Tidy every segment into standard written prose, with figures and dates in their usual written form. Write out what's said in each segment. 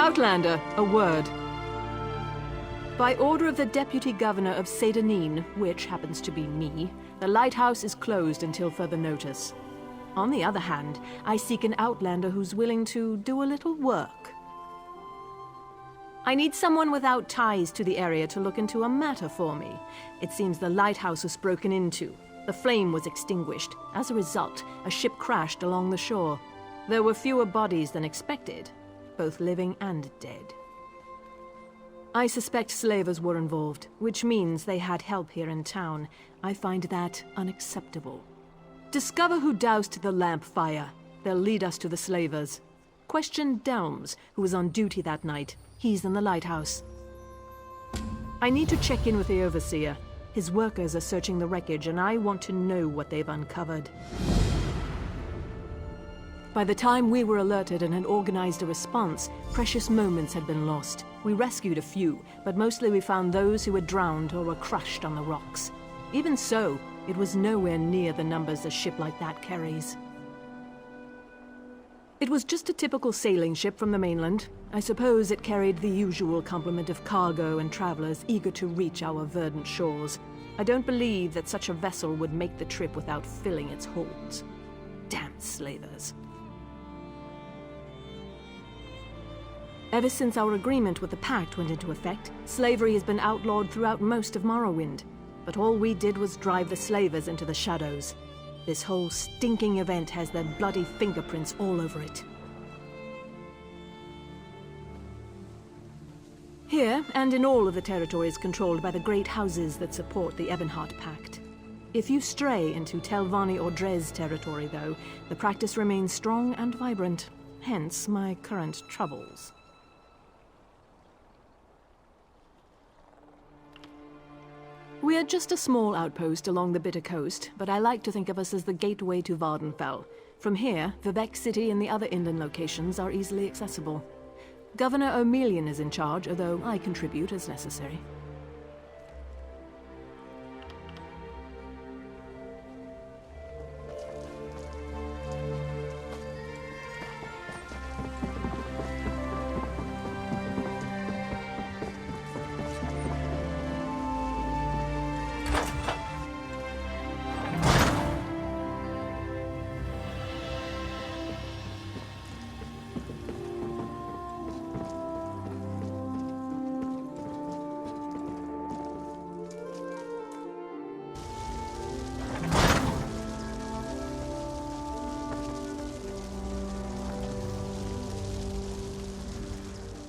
Outlander, a word. By order of the Deputy Governor of Seyda Neen, which happens to be me, the lighthouse is closed until further notice. On the other hand, I seek an outlander who's willing to do a little work. I need someone without ties to the area to look into a matter for me. It seems the lighthouse was broken into. The flame was extinguished. As a result, a ship crashed along the shore. There were fewer bodies than expected, both living and dead. I suspect slavers were involved, which means they had help here in town. I find that unacceptable. Discover who doused the lamp fire. They'll lead us to the slavers. Question Delms, who was on duty that night. He's in the lighthouse. I need to check in with the overseer. His workers are searching the wreckage, and I want to know what they've uncovered. By the time we were alerted and had organized a response, precious moments had been lost. We rescued a few, but mostly we found those who had drowned or were crushed on the rocks. Even so, it was nowhere near the numbers a ship like that carries. It was just a typical sailing ship from the mainland. I suppose it carried the usual complement of cargo and travelers eager to reach our verdant shores. I don't believe that such a vessel would make the trip without filling its holds. Damn slavers. Ever since our agreement with the Pact went into effect, slavery has been outlawed throughout most of Morrowind. But all we did was drive the slavers into the shadows. This whole stinking event has their bloody fingerprints all over it. Here, and in all of the territories controlled by the great houses that support the Ebonheart Pact. If you stray into Telvanni or Dres territory, though, the practice remains strong and vibrant. Hence my current troubles. We are just a small outpost along the Bitter Coast, but I like to think of us as the gateway to Vardenfell. From here, Vivec City and the other inland locations are easily accessible. Governor O'Melian is in charge, although I contribute as necessary.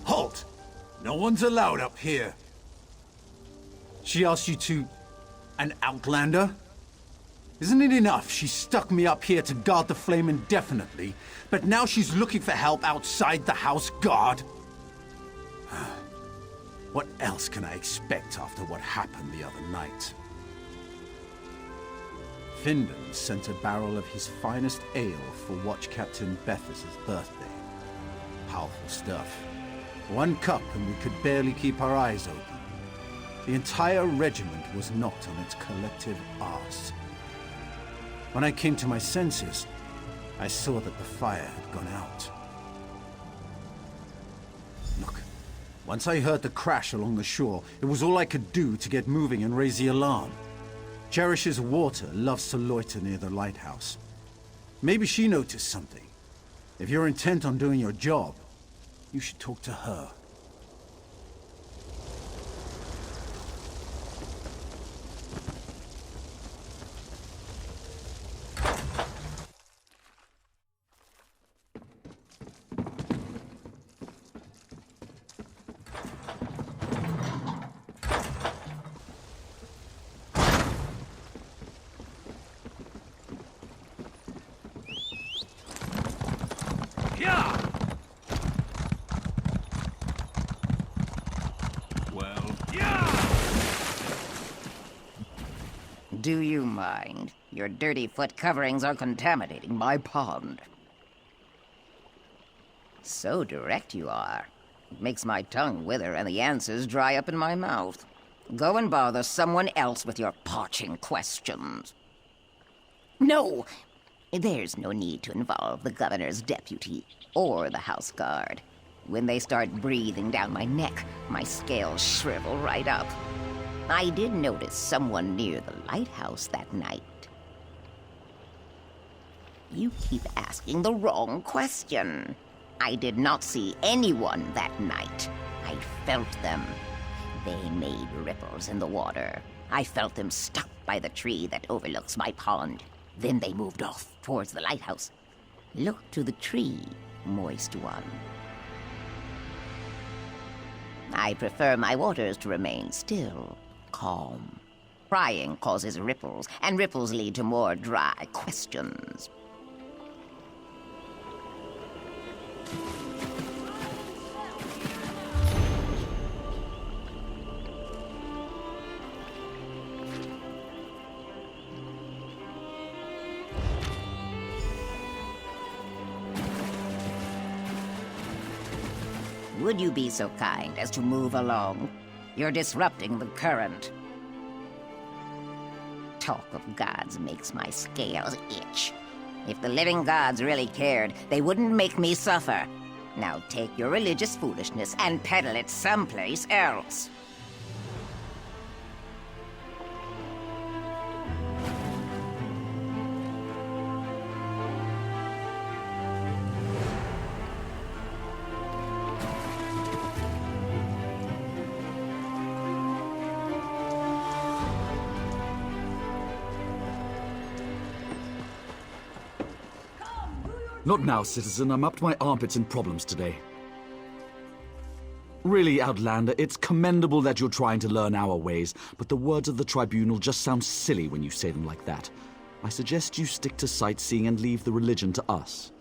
Halt! No one's allowed up here. She asked you to... an outlander? Isn't it enough she stuck me up here to guard the flame indefinitely, but now she's looking for help outside the house guard? What else can I expect after what happened the other night? Findon sent a barrel of his finest ale for Watch Captain Bethes's birthday. Powerful stuff. One cup and we could barely keep our eyes open. The entire regiment was knocked on its collective arse. When I came to my senses, I saw that the fire had gone out. Look, once I heard the crash along the shore, it was all I could do to get moving and raise the alarm. Cherish's water loves to loiter near the lighthouse. Maybe she noticed something. If you're intent on doing your job, you should talk to her. Do you mind? Your dirty foot coverings are contaminating my pond. So direct you are. It makes my tongue wither and the answers dry up in my mouth. Go and bother someone else with your parching questions. No! There's no need to involve the governor's deputy or the house guard. When they start breathing down my neck, my scales shrivel right up. I did notice someone near the lighthouse that night. You keep asking the wrong question. I did not see anyone that night. I felt them. They made ripples in the water. I felt them stop by the tree that overlooks my pond. Then they moved off towards the lighthouse. Look to the tree, moist one. I prefer my waters to remain still, calm. Prying causes ripples, and ripples lead to more dry questions. Would you be so kind as to move along? You're disrupting the current. Talk of gods makes my scales itch. If the living gods really cared, they wouldn't make me suffer. Now take your religious foolishness and peddle it someplace else. Not now, citizen. I'm up to my armpits in problems today. Really, Outlander, it's commendable that you're trying to learn our ways, but the words of the Tribunal just sound silly when you say them like that. I suggest you stick to sightseeing and leave the religion to us.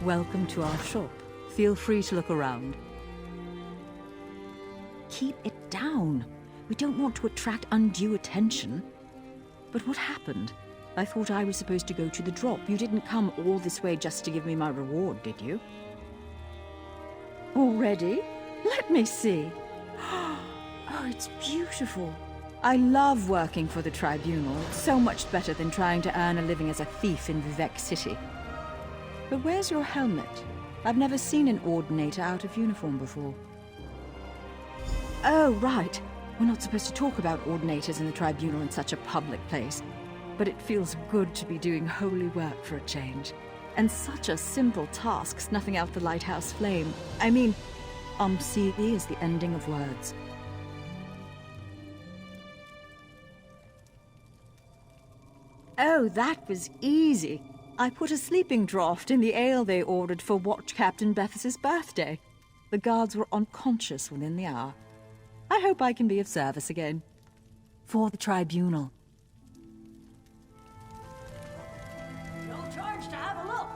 Welcome to our shop. Feel free to look around. Keep it down. We don't want to attract undue attention. But what happened? I thought I was supposed to go to the drop. You didn't come all this way just to give me my reward, did you? Already? Let me see. Oh, it's beautiful. I love working for the Tribunal. It's so much better than trying to earn a living as a thief in Vivek City. But where's your helmet? I've never seen an Ordinator out of uniform before. Oh, right. We're not supposed to talk about Ordinators in the Tribunal in such a public place. But it feels good to be doing holy work for a change. And such a simple task, snuffing out the lighthouse flame. I mean, see is the ending of words. Oh, that was easy. I put a sleeping draught in the ale they ordered for Watch Captain Bethes's birthday. The guards were unconscious within the hour. I hope I can be of service again. For the Tribunal. No charge to have a look.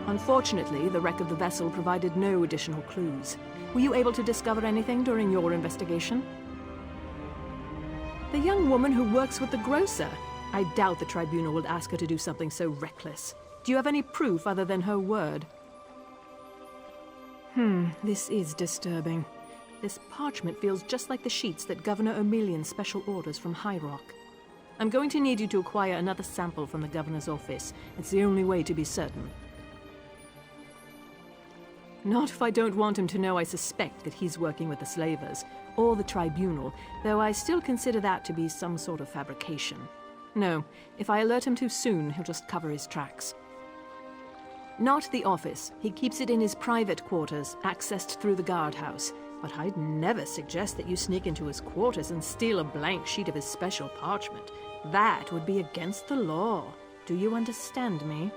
Unfortunately, the wreck of the vessel provided no additional clues. Were you able to discover anything during your investigation? The young woman who works with the grocer. I doubt the Tribunal would ask her to do something so reckless. Do you have any proof other than her word? This is disturbing. This parchment feels just like the sheets that Governor O'Melian's special orders from High Rock. I'm going to need you to acquire another sample from the Governor's office. It's the only way to be certain. Not if I don't want him to know I suspect that he's working with the slavers, or the Tribunal, though I still consider that to be some sort of fabrication. No, if I alert him too soon, he'll just cover his tracks. Not the office. He keeps it in his private quarters, accessed through the guardhouse. But I'd never suggest that you sneak into his quarters and steal a blank sheet of his special parchment. That would be against the law. Do you understand me?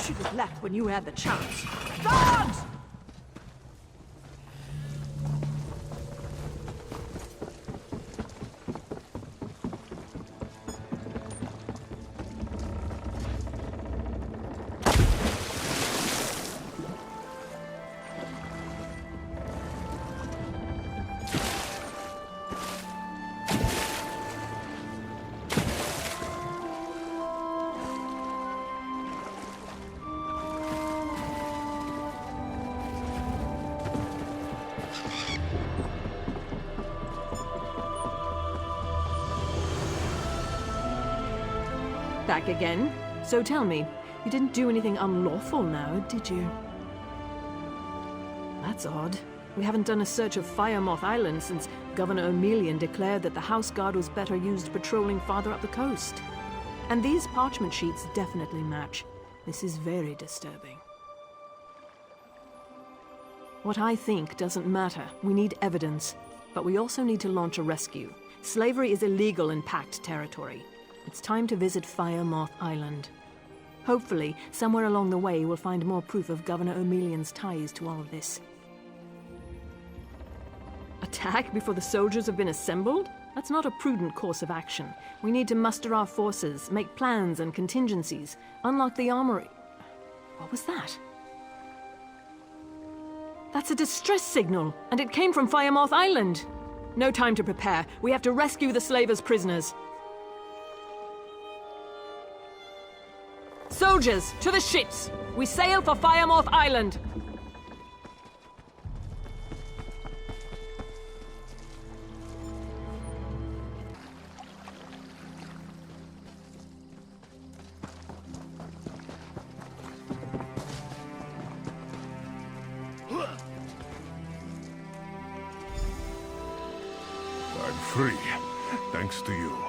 should have left when you had the chance. Guards! Back again? So tell me, you didn't do anything unlawful now, did you? That's odd. We haven't done a search of Firemoth Island since Governor O'Melian declared that the House Guard was better used patrolling farther up the coast. And these parchment sheets definitely match. This is very disturbing. What I think doesn't matter. We need evidence. But we also need to launch a rescue. Slavery is illegal in Pact territory. It's time to visit Firemoth Island. Hopefully, somewhere along the way, we'll find more proof of Governor O'Melian's ties to all of this. Attack before the soldiers have been assembled? That's not a prudent course of action. We need to muster our forces, make plans and contingencies, unlock the armory. What was that? That's a distress signal, and it came from Firemoth Island. No time to prepare. We have to rescue the slavers' prisoners. Soldiers, to the ships! We sail for Firemoth Island! I'm free, thanks to you.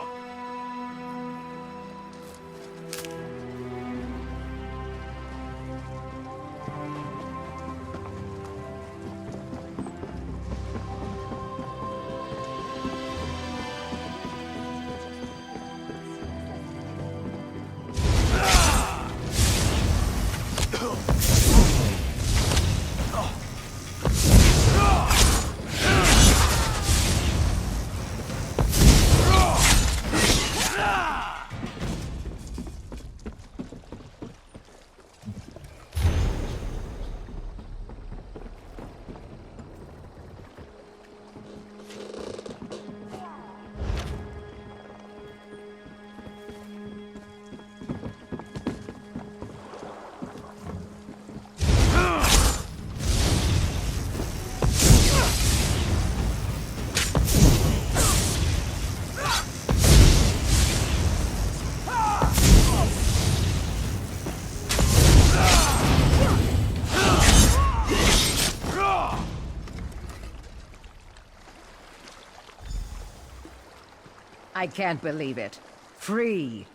I can't believe it. Free.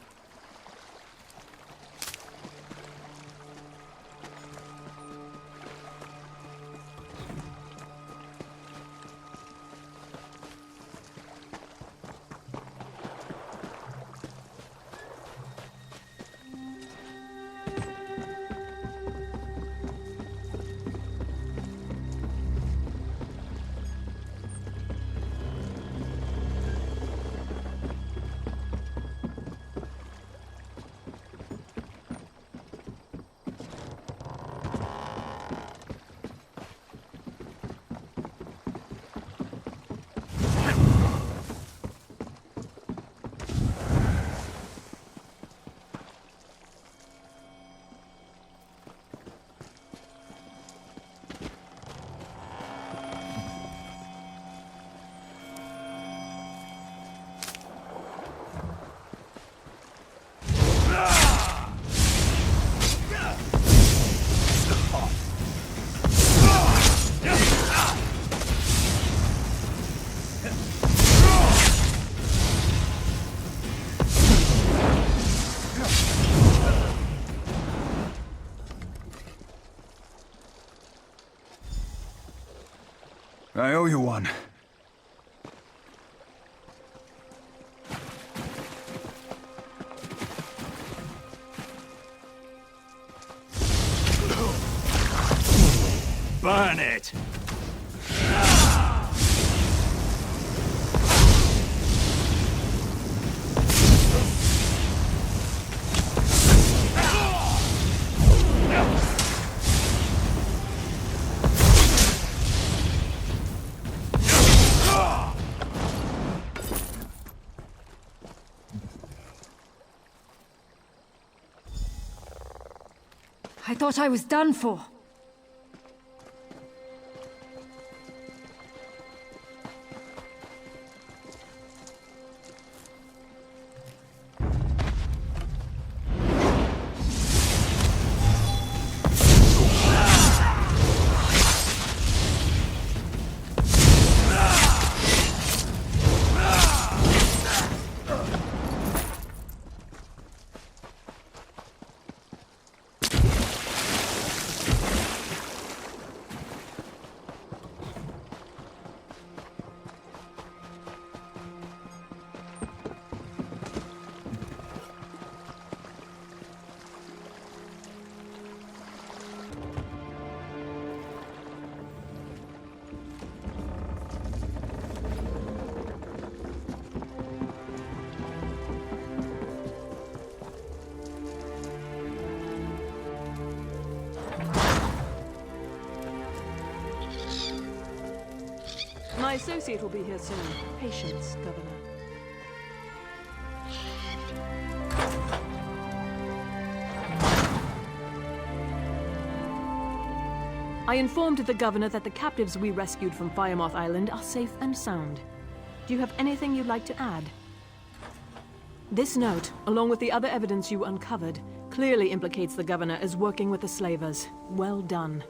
I owe you one. Burn it! I thought I was done for. My associate will be here soon. Patience, Governor. I informed the Governor that the captives we rescued from Firemoth Island are safe and sound. Do you have anything you'd like to add? This note, along with the other evidence you uncovered, clearly implicates the Governor as working with the slavers. Well done.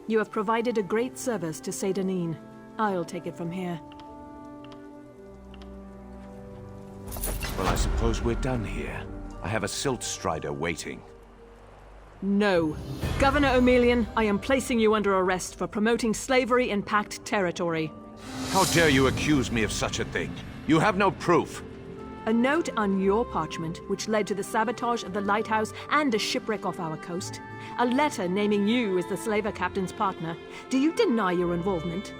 You have provided a great service to Seyda Neen. I'll take it from here. Well, I suppose we're done here. I have a silt strider waiting. No. Governor O'Melian, I am placing you under arrest for promoting slavery in Pact territory. How dare you accuse me of such a thing? You have no proof. A note on your parchment, which led to the sabotage of the lighthouse and a shipwreck off our coast. A letter naming you as the slaver captain's partner. Do you deny your involvement?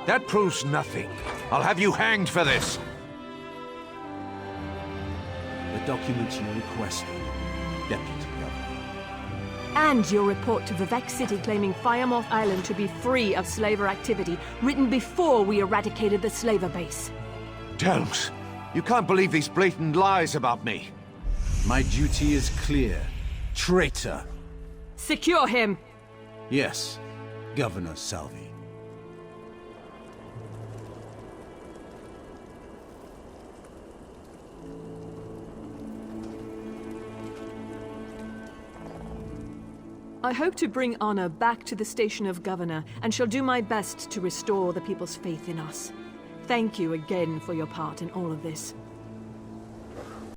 That proves nothing. I'll have you hanged for this. The document you requested, Deputy Governor. And your report to Vivek City claiming Firemoth Island to be free of slaver activity, written before we eradicated the slaver base. Delms, you can't believe these blatant lies about me. My duty is clear. Traitor! Secure him! Yes, Governor Salvi. I hope to bring honor back to the station of Governor, and shall do my best to restore the people's faith in us. Thank you again for your part in all of this.